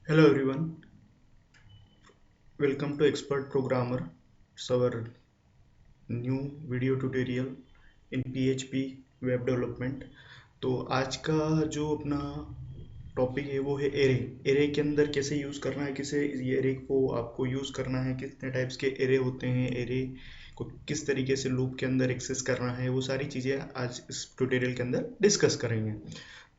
Hello everyone, welcome to Expert Programmer. It's our new video tutorial in PHP web development. तो आज का जो अपना टॉपिक है वो है एरे। एरे के अंदर कैसे यूज़ करना है, कैसे ये एरे को आपको यूज़ करना है, कितने टाइप्स के एरे होते हैं, एरे को किस तरीके से लूप के अंदर एक्सेस करना है, वो सारी चीज़ें आज इस ट्यूटोरियल के अंदर डिस्कस करेंगे।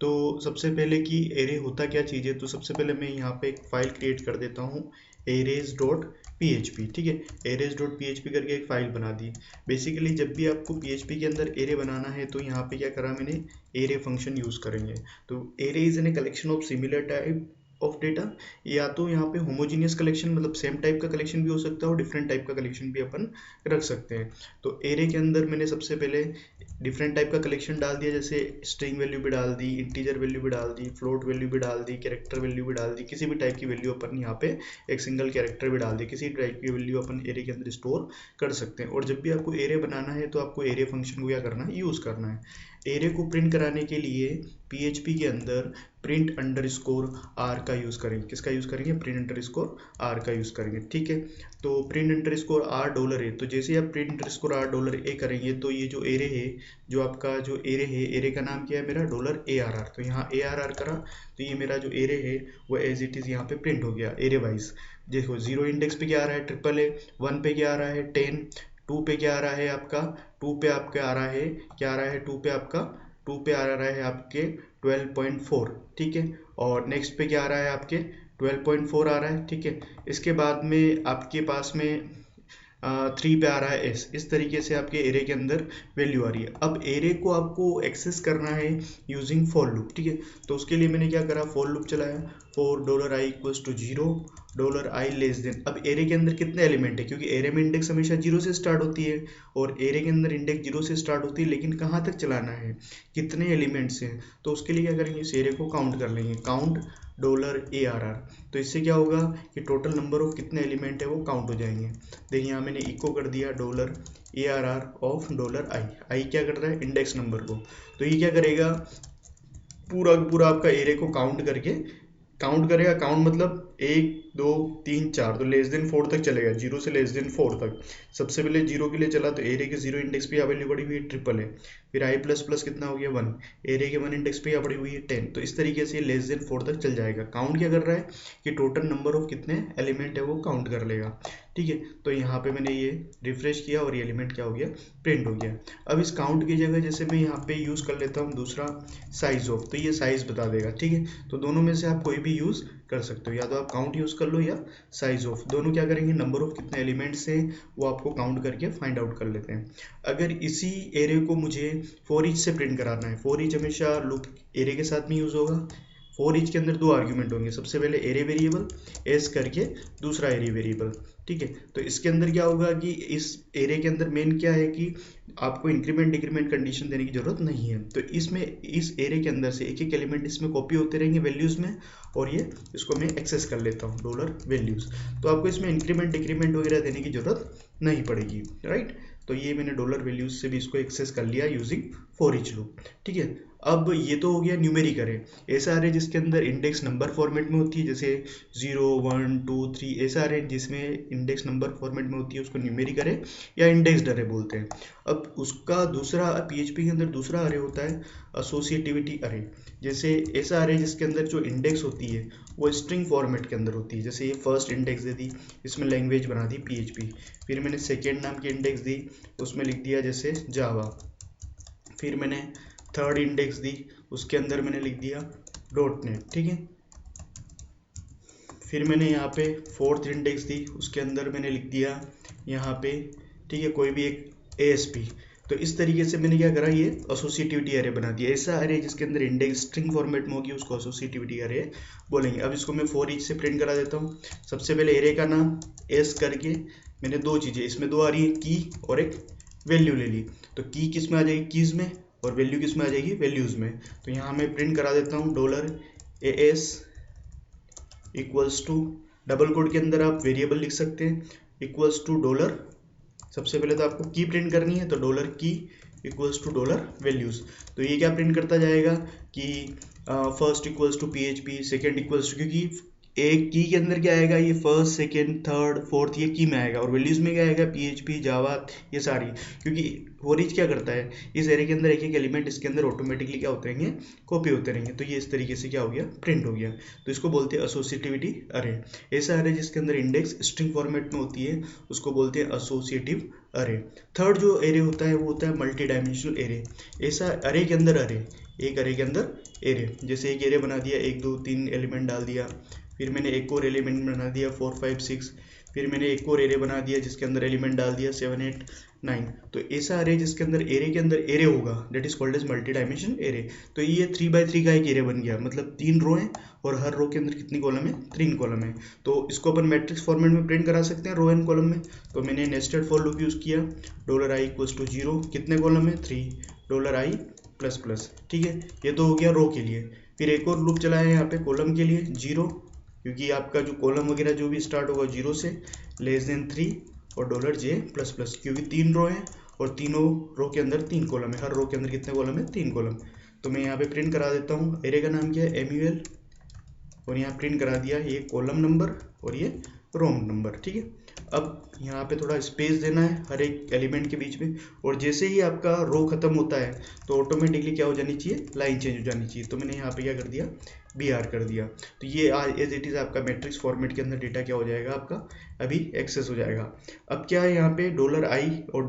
तो सबसे पहले कि एरे होता क्या चीज़ है, तो सबसे पहले मैं यहाँ पे एक फाइल क्रिएट कर देता हूँ arrays.php। ठीक है, arrays.php करके एक फाइल बना दी। बेसिकली जब भी आपको PHP के अंदर एरे बनाना है तो यहाँ पे क्या करा मैंने, एरे फंक्शन यूज़ करेंगे। तो array is an a collection of similar type of data, या तो यहाँ पे होमोजीनियस कलेक्शन मतलब सेम टाइप का कलेक्शन भी हो सकता है और डिफरेंट टाइप का कलेक्शन भी अपन रख सकते हैं। तो एरे के अंदर मैंने सबसे पहले डिफरेंट टाइप का कलेक्शन डाल दिया, जैसे स्ट्रिंग वैल्यू भी डाल दी, इंटीजर वैल्यू भी डाल दी, फ्लोट वैल्यू भी डाल दी, कैरेक्टर वैल्यू भी डाल दी। किसी भी टाइप की वैल्यू अपन यहाँ पे एक सिंगल कैरेक्टर भी डाल दी, किसी टाइप की वैल्यू अपन एरे के अंदर स्टोर कर सकते हैं। और जब भी आपको एरे बनाना है तो आपको एरे फंक्शन को क्या करना है, यूज़ करना है। एरे को प्रिंट कराने के लिए PHP के अंदर प्रिंट अंडरस्कोर आर का यूज़ करेंगे। किसका यूज़ करेंगे, प्रिंट अंडरस्कोर आर का यूज़ करेंगे। ठीक है, तो print underscore are dollar A, तो जैसे आप print underscore are dollar A करेंगे तो ये जो एरे है, जो आपका जो एरे है, एरे का नाम क्या है मेरा, डॉलर ARR। तो यहाँ ARR करा तो ये मेरा जो एरे है वो एज इट इज़ यहाँ पे प्रिंट हो गया एरे वाइज। देखो 0 इंडेक्स पे क्या आ रहा है, ट्रिपल ए, 1 पे क्या आ रहा है 10, 2 पे क्या आ रहा है आपका, 2 पे आपका आ रहा है, क्या आ रहा है 2 पे आपका, 2 पे आ रहा है आपके 12.4। ठीक है, और नेक्स्ट पे क्या आ रहा है आपके 12.4 आ रहा है। ठीक है, इसके बाद में आपके पास में 3 पे आ रहा है एस। इस तरीके से आपके एरे के अंदर वैल्यू आ रही है। अब एरे को आपको एक्सेस करना है यूजिंग फॉर लूप। ठीक है, तो उसके लिए मैंने क्या करा, फॉर लूप चलाया, फॉर $i=0, $i<। अब एरे के अंदर कितने एलिमेंट है, क्योंकि एरे में इंडेक्स हमेशा 0 से स्टार्ट होती है और एरे के अंदर इंडेक्स 0 से स्टार्ट होती है, लेकिन कहाँ तक चलाना है, कितने एलिमेंट्स हैं। तो उसके लिए क्या करेंगे, इस एरे को काउंट कर लेंगे, काउंट $ARR। तो इससे क्या होगा कि टोटल नंबर ऑफ कितने एलिमेंट है वो काउंट हो जाएंगे। देखिए यहाँ मैंने इको कर दिया $ARR ऑफ $i। आई क्या कर रहा है, इंडेक्स नंबर को। तो ये क्या करेगा, पूरा पूरा आपका एरे को काउंट करके, काउंट करेगा, काउंट मतलब 1 2 3 4, तो लेस देन 4 तक चलेगा, 0 से लेस देन 4 तक। सबसे पहले 0 के लिए चला तो एरे के 0 इंडेक्स पे वैल्यू पड़ी हुई है ट्रिपल है, फिर i प्लस प्लस कितना हो गया 1, एरे के 1 इंडेक्स पे पड़ी हुई है 10। तो इस तरीके से लेस देन 4 तक चल जाएगा। काउंट क्या कर रहा है कि टोटल नंबर ऑफ कितने एलिमेंट है वो काउंट कर लेगा। ठीक है, तो यहाँ पे मैंने ये रिफ्रेश किया और ये एलिमेंट क्या हो गया, प्रिंट हो गया। अब इस काउंट की जगह जैसे मैं यहाँ पे यूज़ कर लेता हूँ दूसरा साइज ऑफ, तो ये साइज बता देगा। ठीक है, तो दोनों में से आप कोई भी यूज़ कर सकते हो, या तो आप काउंट यूज़ कर लो या साइज ऑफ। दोनों क्या करेंगे, नंबर ऑफ कितने एलिमेंट्स हैं वो आपको काउंट करके फाइंड आउट कर लेते हैं। अगर इसी एरे को मुझे फॉर ईच से प्रिंट कराना है, फॉर ईच हमेशा लूप एरे के साथ में यूज़ होगा। फॉर ईच के अंदर 2 आर्ग्यूमेंट होंगे, सबसे पहले एरे वेरिएबल एस करके, दूसरा एरे वेरिएबल। ठीक है, तो इसके अंदर क्या होगा कि इस एरे के अंदर मेन क्या है कि आपको इंक्रीमेंट डिक्रीमेंट कंडीशन देने की जरूरत नहीं है। तो इसमें इस एरे के अंदर से एक एक एलिमेंट इसमें कॉपी होते रहेंगे वैल्यूज़ में, और ये इसको मैं एक्सेस कर लेता हूँ $वैल्यूज़। तो आपको इसमें इंक्रीमेंट डिक्रीमेंट वगैरह देने की जरूरत नहीं पड़ेगी, राइट। तो ये मैंने $वैल्यूज़ से भी इसको एक्सेस कर लिया यूजिंग फॉर ईच लूप। ठीक है, अब ये तो हो गया न्यूमेरिक अरे। ऐसा अरे जिसके अंदर इंडेक्स नंबर फॉर्मेट में होती है, जैसे 0 1 2 3, ऐसा अरे जिसमें इंडेक्स नंबर फॉर्मेट में होती है उसको न्यूमेरिक अरे या इंडेक्स्ड अरे बोलते हैं। अब उसका दूसरा PHP के अंदर दूसरा अरे होता है एसोसिएटिविटी अरे। जैसे ऐसा अरे जिसके अंदर जो इंडेक्स होती है वो स्ट्रिंग फॉर्मेट के अंदर होती है, जैसे ये फर्स्ट इंडेक्स दे दी, इसमें लैंग्वेज बना दी PHP, फिर मैंने सेकेंड नाम की इंडेक्स दी, उसमें लिख दिया जैसे जावा, फिर मैंने थर्ड इंडेक्स दी, उसके अंदर मैंने लिख दिया .NET। ठीक है, फिर मैंने यहाँ पे फोर्थ इंडेक्स दी, उसके अंदर मैंने लिख दिया यहाँ पे, ठीक है, कोई भी एक ASP। तो इस तरीके से मैंने क्या करा, ये एसोसिएटिविटी अरे बना दिया। ऐसा अरे जिसके अंदर इंडेक्स स्ट्रिंग फॉर्मेट में होगी उसको एसोसिएटिविटी अरे बोलेंगे। अब इसको मैं फॉर ईच से प्रिंट करा देता हूँ। सबसे पहले एरे का नाम एस करके मैंने 2 चीज़ें, इसमें 2 आ रही है, की और एक वैल्यू ले ली। तो की किस में आ जाएगी, कीज़ में, और वैल्यू किस में आ जाएगी, वैल्यूज़ में। तो यहाँ मैं प्रिंट करा देता हूँ $AS equals to, double quote के अंदर आप वेरिएबल लिख सकते हैं, इक्वल्स टू डॉलर। सबसे पहले तो आपको की प्रिंट करनी है, तो $की इक्वल्स टू $वैल्यूज़। तो ये क्या प्रिंट करता जाएगा कि first equals to PHP, second equals to, क्योंकि एक की के अंदर क्या आएगा, ये फर्स्ट सेकेंड थर्ड फोर्थ ये की में आएगा, और वैल्यूज में क्या आएगा, PHP जावा ये सारी, क्योंकि फॉर ईच क्या करता है, इस एरे के अंदर एक एक एलिमेंट इसके अंदर ऑटोमेटिकली क्या होते रहेंगे, कॉपी होते रहेंगे। तो ये इस तरीके से क्या हो गया, प्रिंट हो गया। तो इसको बोलते हैं एसोसिएटिविटी अरे। ऐसा अरे जिसके अंदर इंडेक्स स्ट्रिंग फॉर्मेट में होती है उसको बोलते हैं एसोसिएटिव अरे। थर्ड जो अरे होता है वो होता है मल्टी डायमेंशनल एरे। ऐसा अरे के अंदर अरे, एक अरे के अंदर एरे, जैसे एक एरे बना दिया, 1 2 3 एलिमेंट डाल दिया, फिर मैंने एक और एलिमेंट बना दिया 4 5 6, फिर मैंने एक और एरे बना दिया जिसके अंदर एलिमेंट डाल दिया 7 8 9। तो ऐसा अरे जिसके अंदर एरे के अंदर एरे होगा that is called as multi dimension array. तो ये 3x3 का एक एरे बन गया, मतलब 3 रो है और हर रो के अंदर कितनी कॉलम है, 3 कॉलम है। तो इसको अपन मैट्रिक्स फॉर्मेट में प्रिंट करा सकते हैं रो एंड कॉलम में। तो मैंने नेस्टेड फॉर लूप यूज किया, $i=0, कितने कॉलम है, 3, $i++, ठीक है। ये तो हो गया रो के लिए। फिर एक और लूप चलाया यहाँ पे कॉलम के लिए, 0, क्योंकि आपका जो कॉलम वगैरह जो भी स्टार्ट होगा 0 से, <3 और $j++, क्योंकि 3 रो हैं और तीनों रो के अंदर 3 कॉलम है, हर रो के अंदर कितने कॉलम है, 3 कॉलम। तो मैं यहाँ पे प्रिंट करा देता हूँ, एरे का नाम क्या है, MUL, और यहाँ प्रिंट करा दिया ये कॉलम नंबर और ये रो नंबर, ठीक है। अब यहाँ पे थोड़ा स्पेस देना है हर एक एलिमेंट के बीच में, और जैसे ही आपका रो खत्म होता है तो ऑटोमेटिकली क्या हो जानी चाहिए, लाइन चेंज हो जानी चाहिए। तो मैंने यहाँ पे क्या कर दिया, BR कर दिया। तो ये एज इट इज़ आपका मैट्रिक्स फॉर्मेट के अंदर डेटा क्या हो जाएगा, आपका अभी एक्सेस हो जाएगा। अब क्या है यहाँ पे $i और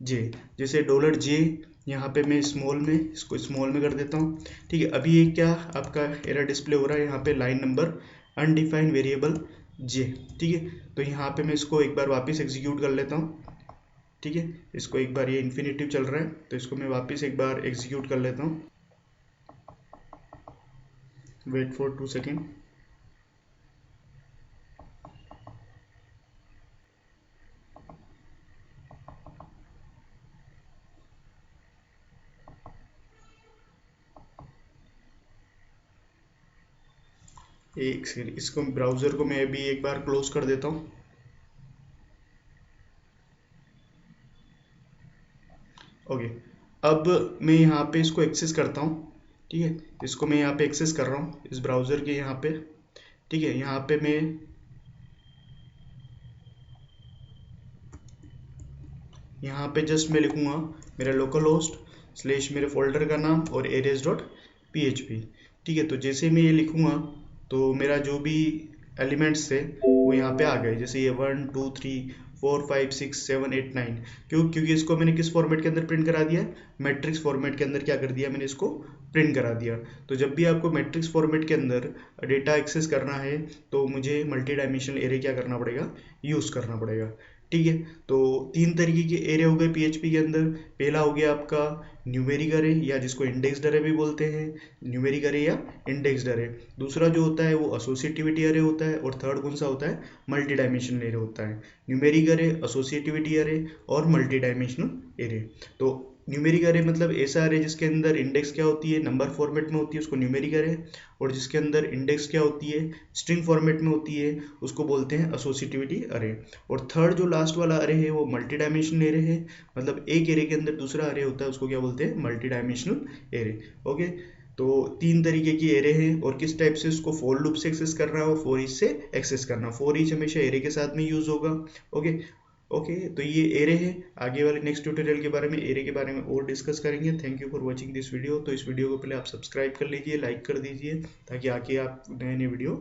$j, जैसे $j यहाँ पे मैं स्मॉल में, इसको स्मॉल में कर देता हूँ, ठीक है। अभी ये क्या आपका एरर डिस्प्ले हो रहा है, यहाँ पे line number undefined variable j, ठीक है। तो यहाँ पे मैं इसको एक बार वापस एग्जीक्यूट कर लेता हूँ, ठीक है। इसको एक बार, ये इन्फिनेटिव चल रहा है तो इसको मैं वापस एक बार एग्जीक्यूट कर लेता हूँ, वेट फॉर 2 सेकेंड। एक सेकेंड, इसको ब्राउज़र को मैं अभी एक बार क्लोज कर देता हूँ। ओके, अब मैं यहाँ पे इसको एक्सेस करता हूँ, ठीक है। इसको मैं यहाँ पे एक्सेस कर रहा हूँ इस ब्राउज़र के यहाँ पे, ठीक है। यहाँ पे मैं यहाँ पे जस्ट मैं लिखूँगा मेरा लोकल होस्ट / मेरे फोल्डर का नाम और arrays.php, ठीक है। तो जैसे मैं ये लिखूँगा तो मेरा जो भी एलिमेंट्स थे वो यहाँ पे आ गए, जैसे ये 1 2 3 4 5 6 7 8 9। क्योंकि इसको मैंने किस फॉर्मेट के अंदर प्रिंट करा दिया है, मैट्रिक्स फॉर्मेट के अंदर क्या कर दिया मैंने, इसको प्रिंट करा दिया। तो जब भी आपको मैट्रिक्स फॉर्मेट के अंदर डेटा एक्सेस करना है तो मुझे मल्टी डायमेंशनल एरे क्या करना पड़ेगा, यूज़ करना पड़ेगा, ठीक है। तो 3 तरीके के एरे हो गए PHP के अंदर। पहला हो गया आपका न्यूमेरिक अरे, या जिसको इंडेक्स्ड अरे भी बोलते हैं, न्यूमेरिक अरे या इंडेक्स्ड अरे। दूसरा जो होता है वो एसोसिएटिविटी अरे होता है, और थर्ड कौन सा होता है, मल्टी डायमेंशनल एरे होता है। न्यूमेरिक अरे, एसोसिएटिविटी अरे और मल्टी डायमेंशनल एरे। तो न्यूमेरिक अरे मतलब ऐसा अरे जिसके अंदर इंडेक्स क्या होती है, नंबर फॉर्मेट में होती है, उसको न्यूमेरिक अरे, और जिसके अंदर इंडेक्स क्या होती है, स्ट्रिंग फॉर्मेट में होती है, उसको बोलते हैं एसोसिएटिविटी अरे। और थर्ड जो लास्ट वाला अरे है वो मल्टी डायमेंशनल एरे है, मतलब एक एरे के अंदर दूसरा अरे होता है, उसको क्या बोलते हैं, मल्टी डायमेंशनल एरे। ओके, तो 3 तरीके की एरे हैं, और किस टाइप से उसको फॉर लूप से एक्सेस करना है और फॉर ईच से एक्सेस करना। फॉर ईच हमेशा एरे के साथ में यूज होगा। ओके ओके, तो ये एरे है। आगे वाले नेक्स्ट ट्यूटोरियल के बारे में एरे के बारे में और डिस्कस करेंगे। Thank you for watching this video. तो इस वीडियो को पहले आप सब्सक्राइब कर लीजिए, लाइक कर दीजिए, ताकि आगे आप नए नए वीडियो